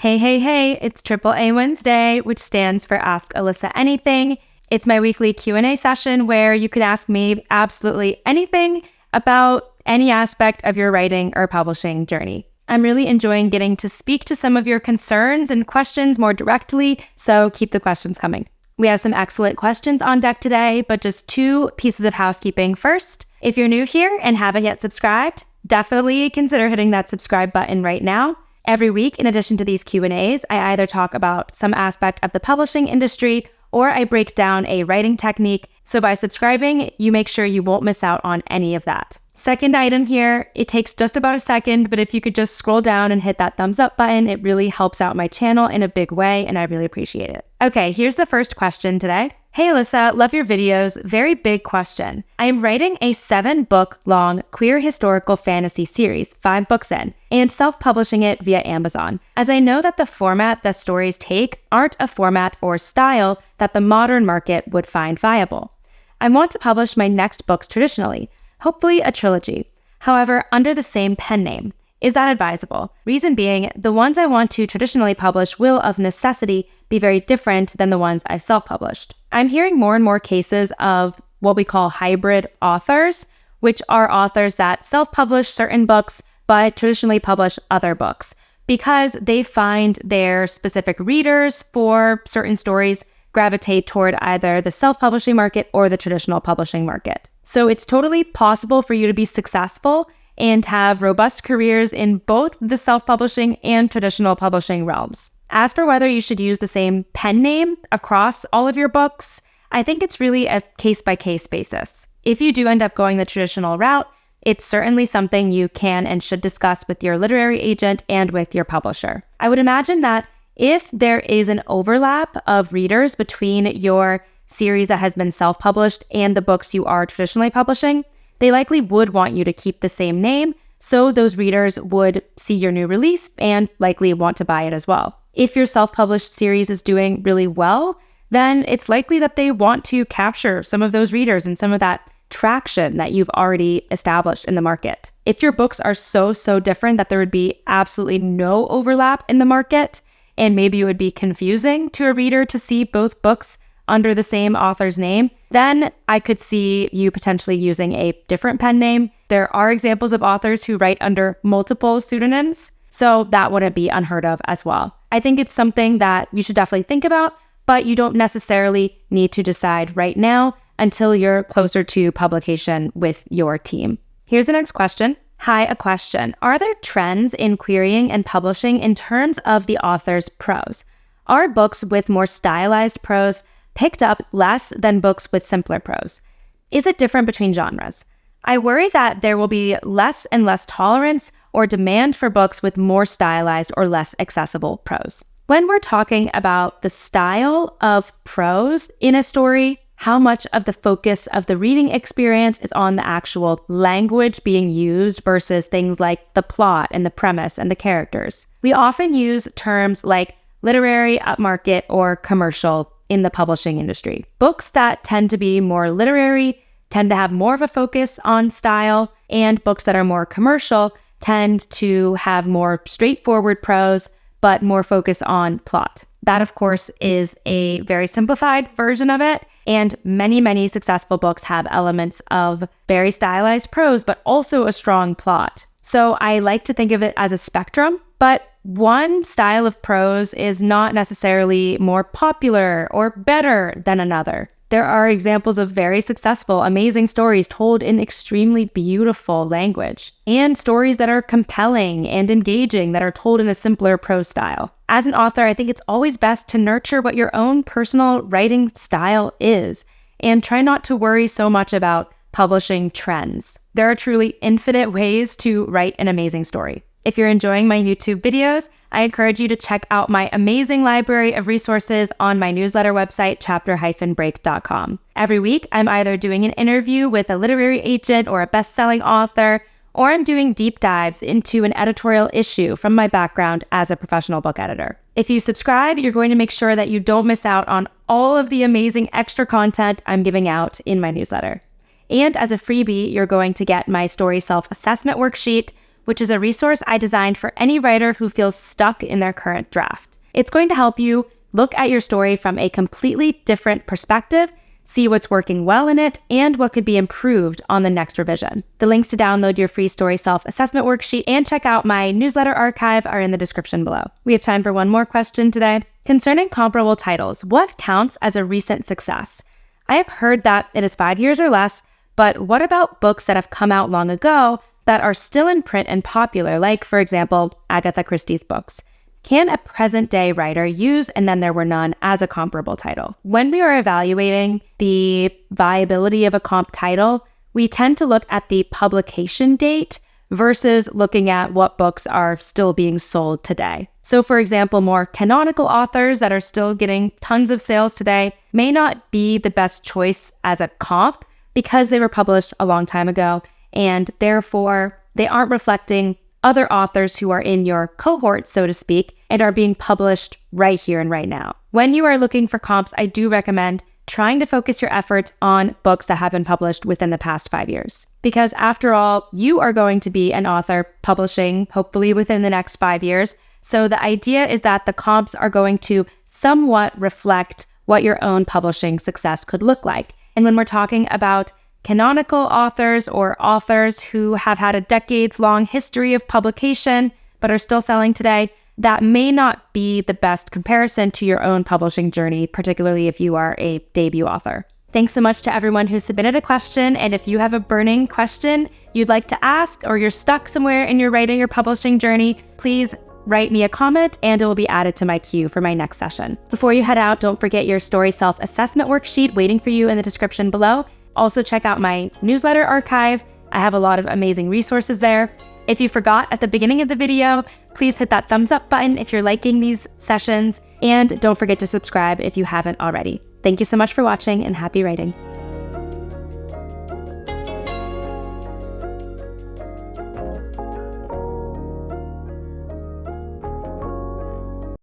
Hey, hey, hey, it's AAA Wednesday, which stands for Ask Alyssa Anything. It's my weekly Q&A session where you can ask me absolutely anything about any aspect of your writing or publishing journey. I'm really enjoying getting to speak to some of your concerns and questions more directly, so keep the questions coming. We have some excellent questions on deck today, but just 2 pieces of housekeeping first. If you're new here and haven't yet subscribed, definitely consider hitting that subscribe button right now. Every week, in addition to these Q&As, I either talk about some aspect of the publishing industry or I break down a writing technique. So by subscribing, you make sure you won't miss out on any of that. Second item here, it takes just about a second, but if you could just scroll down and hit that thumbs up button, it really helps out my channel in a big way, and I really appreciate it. Okay, here's the first question today. Hey Alyssa, love your videos. Very big question. I am writing a 7-book-long queer historical fantasy series, 5 books in, and self-publishing it via Amazon, as I know that the format the stories take aren't a format or style that the modern market would find viable. I want to publish my next books traditionally, hopefully a trilogy, however, under the same pen name. Is that advisable? Reason being, the ones I want to traditionally publish will, of necessity, be very different than the ones I've self-published. I'm hearing more and more cases of what we call hybrid authors, which are authors that self-publish certain books but traditionally publish other books because they find their specific readers for certain stories gravitate toward either the self-publishing market or the traditional publishing market. So it's totally possible for you to be successful and have robust careers in both the self-publishing and traditional publishing realms. As for whether you should use the same pen name across all of your books, I think it's really a case-by-case basis. If you do end up going the traditional route, it's certainly something you can and should discuss with your literary agent and with your publisher. I would imagine that if there is an overlap of readers between your series that has been self-published and the books you are traditionally publishing, they likely would want you to keep the same name, so those readers would see your new release and likely want to buy it as well. If your self-published series is doing really well, then it's likely that they want to capture some of those readers and some of that traction that you've already established in the market. If your books are so different that there would be absolutely no overlap in the market, and maybe it would be confusing to a reader to see both books under the same author's name, then I could see you potentially using a different pen name. There are examples of authors who write under multiple pseudonyms, so that wouldn't be unheard of as well. I think it's something that you should definitely think about, but you don't necessarily need to decide right now until you're closer to publication with your team. Here's the next question. Hi, a question. Are there trends in querying and publishing in terms of the author's prose? Are books with more stylized prose picked up less than books with simpler prose? Is it different between genres? I worry that there will be less and less tolerance or demand for books with more stylized or less accessible prose. When we're talking about the style of prose in a story, how much of the focus of the reading experience is on the actual language being used versus things like the plot and the premise and the characters? We often use terms like literary, upmarket, or commercial in the publishing industry. Books that tend to be more literary tend to have more of a focus on style, and books that are more commercial tend to have more straightforward prose, but more focus on plot. That, of course, is a very simplified version of it, and many successful books have elements of very stylized prose, but also a strong plot. So I like to think of it as a spectrum, but one style of prose is not necessarily more popular or better than another. There are examples of very successful, amazing stories told in extremely beautiful language, and stories that are compelling and engaging that are told in a simpler prose style. As an author, I think it's always best to nurture what your own personal writing style is, and try not to worry so much about publishing trends. There are truly infinite ways to write an amazing story. If you're enjoying my YouTube videos, I encourage you to check out my amazing library of resources on my newsletter website, chapter-break.com. Every week, I'm either doing an interview with a literary agent or a best-selling author, or I'm doing deep dives into an editorial issue from my background as a professional book editor. If you subscribe, you're going to make sure that you don't miss out on all of the amazing extra content I'm giving out in my newsletter. And as a freebie, you're going to get my story self-assessment worksheet, which is a resource I designed for any writer who feels stuck in their current draft. It's going to help you look at your story from a completely different perspective, see what's working well in it, and what could be improved on the next revision. The links to download your free story self-assessment worksheet and check out my newsletter archive are in the description below. We have time for one more question today. Concerning comparable titles, what counts as a recent success? I have heard that it is 5 years or less, but what about books that have come out long ago that are still in print and popular, like, for example, Agatha Christie's books? Can a present-day writer use "And Then There Were None" as a comparable title? When we are evaluating the viability of a comp title, we tend to look at the publication date versus looking at what books are still being sold today. So, for example, more canonical authors that are still getting tons of sales today may not be the best choice as a comp because they were published a long time ago, and therefore they aren't reflecting other authors who are in your cohort, so to speak, and are being published right here and right now. When you are looking for comps, I do recommend trying to focus your efforts on books that have been published within the past 5 years. Because after all, you are going to be an author publishing hopefully within the next 5 years. So the idea is that the comps are going to somewhat reflect what your own publishing success could look like. And when we're talking about canonical authors or authors who have had a decades-long history of publication but are still selling today, that may not be the best comparison to your own publishing journey, particularly if you are a debut author. Thanks so much to everyone who submitted a question, and if you have a burning question you'd like to ask or you're stuck somewhere in your writing or publishing journey, please write me a comment and it will be added to my queue for my next session. Before you head out, don't forget your story self-assessment worksheet waiting for you in the description below. Also check out my newsletter archive. I have a lot of amazing resources there. If you forgot at the beginning of the video, please hit that thumbs up button if you're liking these sessions, and don't forget to subscribe if you haven't already. Thank you so much for watching and happy writing.